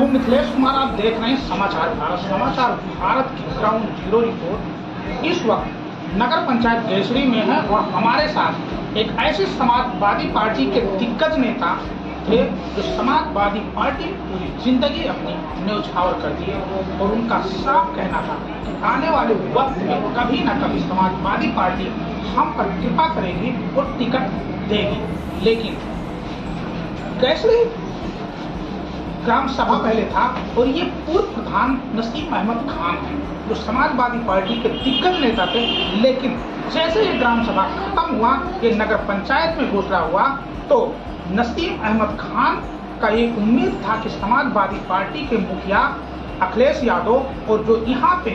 हूं मिथिलेश कुमार। आप देख रहे हैं समाचार भारत की ग्राउंड जीरो रिपोर्ट। इस वक्त नगर पंचायत केसरी में है और हमारे साथ एक ऐसे समाजवादी पार्टी के दिग्गज नेता थे जो समाजवादी पार्टी पूरी जिंदगी अपनी न्यौछावर कर दी और उनका साफ कहना था कि आने वाले वक्त में कभी न कभी समाजवादी पार्टी हम पर कृपा करेगी और टिकट देगी। लेकिन केसरी ग्राम सभा पहले था और ये पूर्व प्रधान नसीम अहमद खान है जो समाजवादी पार्टी के दिग्गज नेता थे। लेकिन जैसे ये ग्राम सभा खत्म हुआ, ये नगर पंचायत में घोषणा हुआ, तो नसीम अहमद खान का ये उम्मीद था कि समाजवादी पार्टी के मुखिया अखिलेश यादव और जो यहाँ पे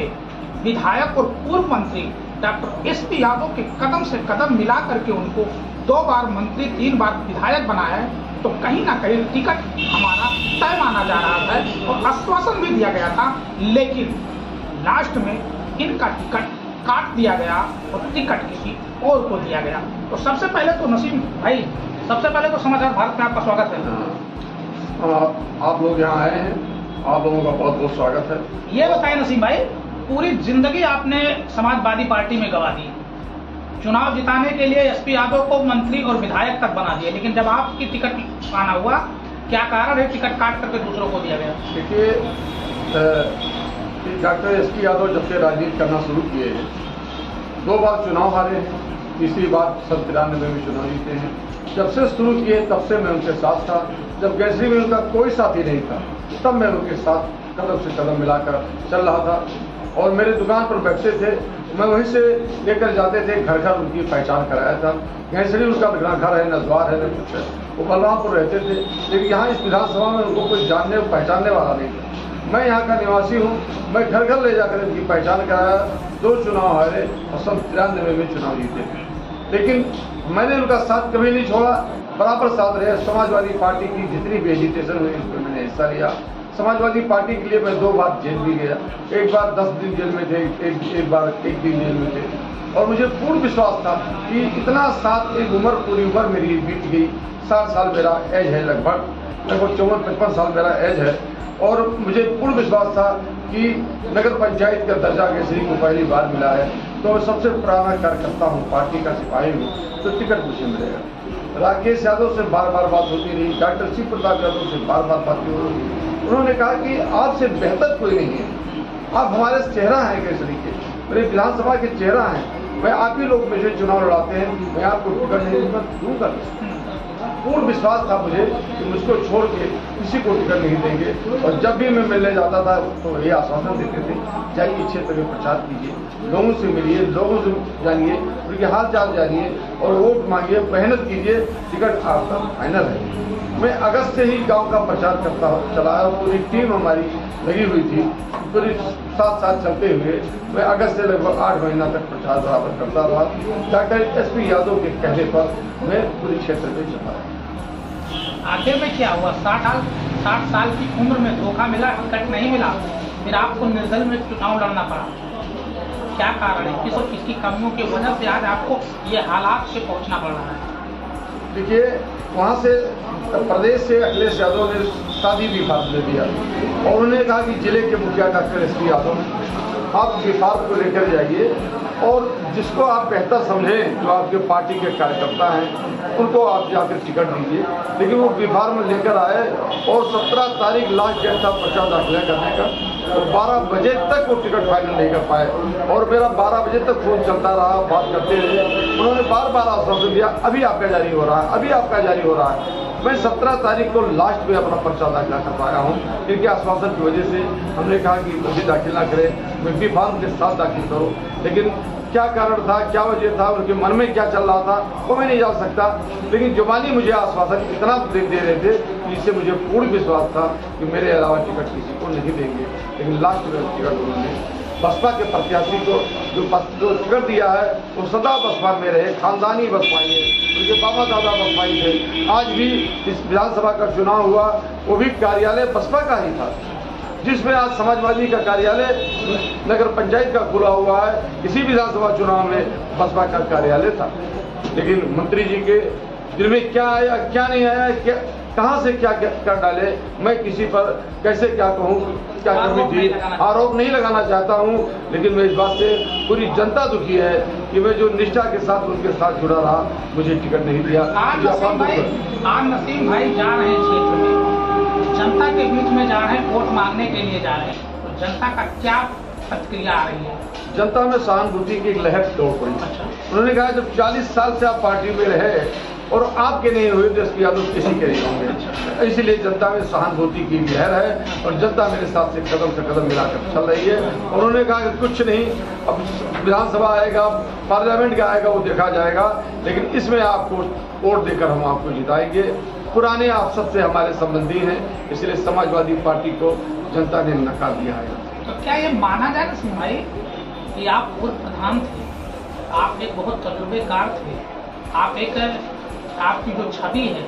विधायक और पूर्व मंत्री डॉक्टर एसपी यादव के कदम से कदम मिला करके उनको 2 बार मंत्री 3 बार विधायक बनाया है, तो कहीं ना कहीं टिकट हमारा तय माना जा रहा है और आश्वासन भी दिया गया था। लेकिन लास्ट में इनका टिकट काट दिया गया और टिकट किसी और को दिया गया। तो सबसे पहले तो नसीम भाई, सबसे पहले तो समाचार भारत में आपका स्वागत है। आप लोग यहाँ आए हैं, आप लोगों का बहुत बहुत स्वागत है। ये बताएं नसीम भाई, पूरी जिंदगी आपने समाजवादी पार्टी में गवा दी, चुनाव जिताने के लिए एसपी यादव को मंत्री और विधायक तक बना दिया, लेकिन जब आपकी टिकट आना हुआ, क्या कारण है टिकट काट करके दूसरों को दिया गया? देखिए, डॉक्टर एसपी यादव जब से राजनीति करना शुरू किए हैं, 2 बार चुनाव हारे हैं, तीसरी बार 93 में चुनाव जीते हैं। जब से शुरू किए तब से मैं उनके साथ था। जब केसरी में उनका कोई साथी नहीं था, तब मैं उनके साथ कदम से कदम मिलाकर चल रहा था और मेरे दुकान पर बैठते थे, मैं वहीं से लेकर जाते थे, घर घर उनकी पहचान कराया था। केसरी उनका घर है, नजवार है, न कुछ है, वो बलरामपुर रहते थे, लेकिन यहाँ इस विधानसभा में उनको कोई जानने और पहचानने वाला नहीं था। मैं यहाँ का निवासी हूँ, मैं घर घर ले जाकर इनकी पहचान कराया, 2 चुनाव हारे और 93 में चुनाव जीते। लेकिन मैंने उनका साथ कभी नहीं छोड़ा, बराबर साथ रहे। समाजवादी पार्टी की जितनी भी एजिटेशन हुई उसमें मैंने हिस्सा लिया। समाजवादी पार्टी के लिए मैं 2 बार जेल भी गया, एक बार 10 दिन जेल में थे, एक बार 1 दिन जेल में थे। और मुझे पूर्ण विश्वास था कि इतना साथ, एक उम्र, पूरी उम्र मेरी बीत गई, 60 साल मेरा एज है, लगभग 54-55 साल मेरा एज है। और मुझे पूर्ण विश्वास था कि नगर पंचायत का दर्जा केसरी को पहली बार मिला है, तो मैं सबसे पुराना कार्यकर्ता हूँ, पार्टी का सिपाही हूँ, तो टिकट मुझे मिलेगा। राकेश यादव से बार बार बात होती रही, डॉक्टर शिव प्रताप यादव से बार बार बात हो रही। उन्होंने कहा कि आपसे बेहतर कोई नहीं है, आप हमारे चेहरा हैं केसरी के, मेरे विधानसभा के चेहरा हैं, मैं आप ही लोग मुझे चुनाव लड़ाते हैं, मैं आपको टिकट नहीं दूंगा। पूर्ण विश्वास था मुझे कि मुझको छोड़ के किसी को टिकट नहीं देंगे। और जब भी मैं मिलने जाता था तो ये आश्वासन देते थे, जाइए क्षेत्र में प्रचार कीजिए, लोगों से मिलिए, लोगों से जानिए, उनके हाल चाल जानिए और वोट मांगिए, मेहनत कीजिए, टिकट आपका फाइनल है। मैं अगस्त से ही गांव का प्रचार करता चलाया, पूरी टीम हमारी लगी हुई थी, पूरी साथ चलते हुए मैं अगस्त से लगभग 8 महीना तक प्रचार बराबर करता रहा। डॉक्टर एसपी यादव के कहने पर मैं पूरी क्षेत्र में चला। आखिर में क्या हुआ? 60 साल की उम्र में धोखा मिला, टिकट नहीं मिला, फिर आपको निर्दल में चुनाव लड़ना पड़ा। क्या कारण है? किस और किसकी कमियों की वजह से आज आपको ये हालात से पहुंचना पड़ रहा है? देखिए, वहाँ से प्रदेश से अखिलेश यादव ने शादी विभाग दे दिया और उन्होंने कहा कि जिले के मुखिया डॉक्टर एसपी यादव, आप विभाग को लेकर जाइए और जिसको आप बेहतर समझें, जो आपके पार्टी के कार्यकर्ता हैं, उनको आप जाकर टिकट दीजिए। लेकिन वो विभाग में लेकर आए और 17 तारीख लास्ट डेट था पर्चा दाखिला करने का, और 12 बजे तक वो टिकट फाइनल नहीं कर पाए और मेरा 12 बजे तक फोन चलता रहा, बात करते रहे। उन्होंने बार बार आश्वासन दिया, अभी आपका जारी हो रहा है, अभी आपका जारी हो रहा है। मैं 17 तारीख को लास्ट में अपना पर्चा दाखिला कर पाया हूँ, क्योंकि आश्वासन की वजह से हमने कहा कि मुझे दाखिल ना करें, मैं विभाग के साथ दाखिल करो। लेकिन क्या कारण था, क्या वजह था, उनके मन में क्या चल रहा था, वो मैं नहीं जान सकता। लेकिन जुबानी मुझे आश्वासन इतना दे रहे थे जिससे मुझे पूर्ण विश्वास था कि मेरे अलावा टिकट किसी को नहीं देंगे। लेकिन लास्ट में टिकट उन्होंने बसपा के प्रत्याशी को जो टिकट दिया है वो सदा बसपा में रहे, खानदानी बसपाई है, उनके बाबा दादा बसपाई थे। आज भी इस विधानसभा का चुनाव हुआ, वो भी कार्यालय बसपा का ही था, जिसमें आज समाजवादी का कार्यालय नगर पंचायत का खुला हुआ है। इसी विधानसभा चुनाव में बसपा का कार्यालय था। लेकिन मंत्री जी के दिल में क्या आया, क्या नहीं आया, क्या कहां से क्या कर डाले, मैं किसी पर कैसे क्या कहूं, क्या कमी थी, आरोप नहीं लगाना चाहता हूं, लेकिन मैं इस बात से पूरी जनता दुखी है कि मैं जो निष्ठा के साथ उनके साथ जुड़ा रहा, मुझे टिकट नहीं दिया। आज नसीम भाई जा रहे हैं क्षेत्र में, जनता के बीच में जा रहे हैं, वोट मांगने के लिए जा रहे हैं, तो जनता का क्या प्रतिक्रिया आ रही है? जनता में सहानुभूति की एक लहर दौड़ पड़ी। उन्होंने कहा जब 40 साल से आप पार्टी में रहे और आपके नहीं हुए तो इसकी आदत किसी के नहीं होंगे, इसलिए जनता में सहानुभूति की लहर है और जनता मेरे साथ से कदम मिलाकर चल रही है। और उन्होंने कहा कि कुछ नहीं, अब विधानसभा आएगा, पार्लियामेंट का आएगा, वो देखा जाएगा, लेकिन इसमें आपको वोट देकर हम आपको जिताएंगे। पुराने आप सबसे हमारे संबंधी हैं, इसलिए समाजवादी पार्टी को जनता ने नकार दिया है। तो क्या ये माना जाए नसीम भाई कि आप पूर्व प्रधान थे, आप एक बहुत तजुर्बेकार थे, आप एक आपकी जो छवि है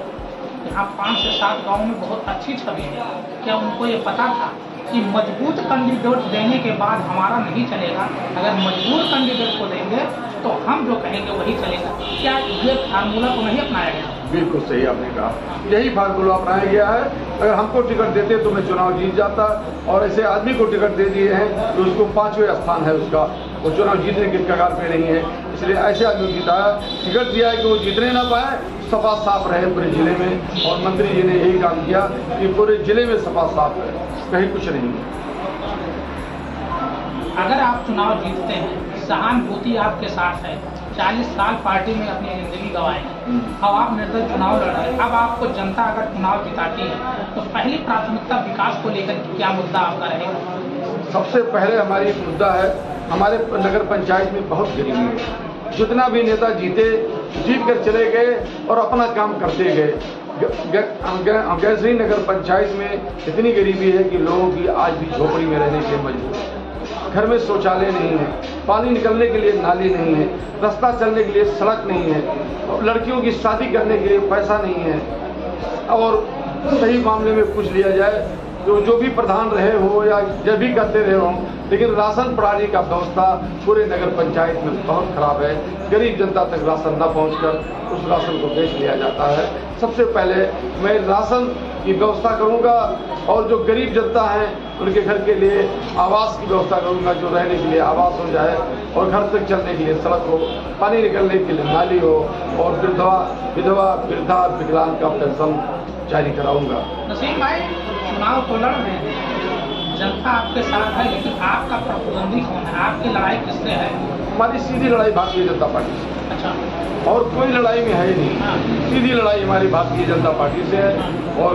यहाँ 5 से 7 गाँव में बहुत अच्छी छवि है, क्या उनको ये पता था कि मजबूत कैंडिडेट देने के बाद हमारा नहीं चलेगा, अगर मजबूत कैंडिडेट को देंगे तो हम जो कहेंगे वही चलेगा? क्या ये फार्मूला को नहीं अपनाया गया? बिल्कुल सही आपने कहा, यही फार्मूला अपनाया गया है। अगर हमको टिकट देते तो मैं चुनाव जीत जाता, और ऐसे आदमी को टिकट दे दिए हैं तो उसको 5वें स्थान है उसका, वो चुनाव जीतने के कगार पे नहीं है, इसलिए ऐसे आदमी को जिताया, टिकट दिया है कि वो जीतने ना पाए, सफा साफ रहे पूरे जिले में। और मंत्री जी ने यही काम किया कि पूरे जिले में सफा साफ है, कहीं कुछ नहीं है। अगर आप चुनाव जीतते हैं, सहानुभूति आपके साथ है, 40 साल पार्टी में अपनी जिंदगी गंवाई, अब आप निर्दल चुनाव लड़ रहे हैं, अब आपको जनता अगर चुनाव जिताती है तो पहली प्राथमिकता विकास को लेकर क्या मुद्दा आपका रहेगा? सबसे पहले हमारी मुद्दा है, हमारे नगर पंचायत में बहुत गरीबी है। जितना भी नेता जीत कर चले गए और अपना काम करते गए। गैसरी नगर पंचायत में इतनी गरीबी है कि लोगों की आज भी झोपड़ी में रहने के लिए मजबूर है। घर में शौचालय नहीं है, पानी निकलने के लिए नाली नहीं है, रास्ता चलने के लिए सड़क नहीं है, लड़कियों की शादी करने के लिए पैसा नहीं है। और सही मामले में पूछ लिया जाए तो जो भी प्रधान रहे हो या जब भी करते रहे हों, लेकिन राशन प्रणाली का व्यवस्था पूरे नगर पंचायत में बहुत खराब है। गरीब जनता तक राशन न पहुंचकर उस राशन को बेच लिया जाता है। सबसे पहले मैं राशन की व्यवस्था करूंगा और जो गरीब जनता है उनके घर के लिए आवास की व्यवस्था करूंगा, जो रहने के लिए आवास हो जाए और घर तक चलने के लिए सड़क हो, पानी निकलने के लिए नाली हो, और विधवा वृद्धा विकलांग का पेंशन जारी कराऊंगा। नसीम भाई, चुनाव तो लड़ रहे हैं, जनता आपके साथ है, लेकिन आपका प्रतिद्वंदी कौन है? आपकी लड़ाई किससे है? हमारी सीधी लड़ाई भारतीय जनता पार्टी से। अच्छा, और कोई लड़ाई में है नहीं, सीधी लड़ाई हमारी भारतीय जनता पार्टी से है। और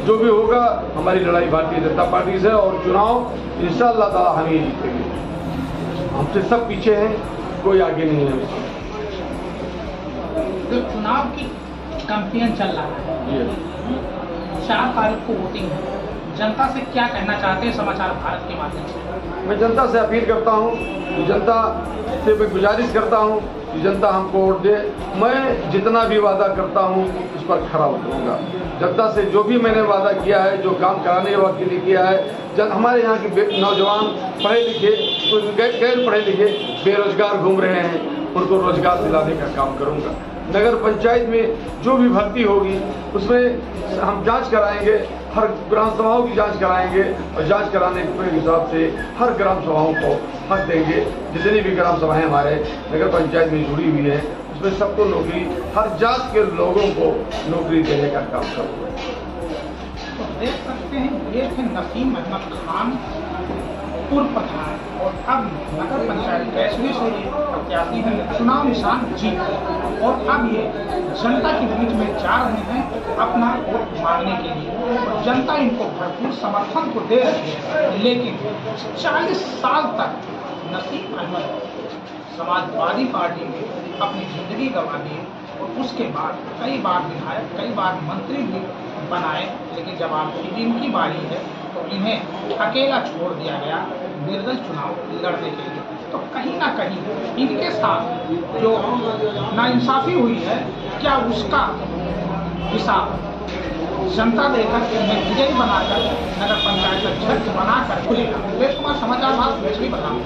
जो भी होगा हमारी लड़ाई भारतीय जनता पार्टी से, और चुनाव इंशाअल्लाह ताला हम ही जीतेंगे। हमसे सब पीछे हैं, कोई आगे नहीं है। जो चुनाव की कैंपेन चल रहा है, 4 तारीख को वोटिंग है, जनता से क्या कहना चाहते हैं समाचार भारत के माध्यम से? मैं जनता से अपील करता हूँ, जनता से मैं गुजारिश करता हूँ कि जनता हमको वोट दे। मैं जितना भी वादा करता हूँ उस पर खरा उतरूंगा। जनता से जो भी मैंने वादा किया है, जो काम कराने के लिए किया है, हमारे यहाँ के नौजवान पढ़े लिखे, गैर पढ़े लिखे बेरोजगार घूम रहे हैं, उनको रोजगार दिलाने का काम करूँगा। नगर पंचायत में जो भी भर्ती होगी उसमें हम जांच कराएंगे, हर ग्राम सभाओं की जांच कराएंगे, और जांच कराने के हिसाब से हर ग्राम सभाओं को हक देंगे। जितनी भी ग्राम सभाएं हमारे नगर पंचायत में जुड़ी हुई है उसमें सबको नौकरी, हर जात के लोगों को नौकरी देने का काम करूँगा। तो देख सकते हैं, ये थे नसीम अहमद खान, पूर्व प्रधान, और अब नगर पंचायत गैसरी से प्रत्याशी हैं, चुनाव निशान जीत, और अब ये जनता के बीच में जा रहे हैं अपना वोट मांगने के लिए, और जनता इनको भरपूर समर्थन को दे रही है। लेकिन 40 साल तक नसीम अहमद समाजवादी पार्टी में अपनी जिंदगी गंवा दी, और उसके बाद कई बार विधायक, कई बार मंत्री भी बनाए, लेकिन जब आपकी इनकी बारी है तो इन्हें अकेला छोड़ दिया गया निर्दल चुनाव लड़ने के लिए। तो कहीं ना कहीं इनके साथ जो नाइंसाफी हुई है, क्या उसका हिसाब जनता देकर इन्हें विजयी बनाकर नगर पंचायत अध्यक्ष बनाकर खुलेगा? सुरेश कुमार, समाचार भारत, गैसरी, बदनाम।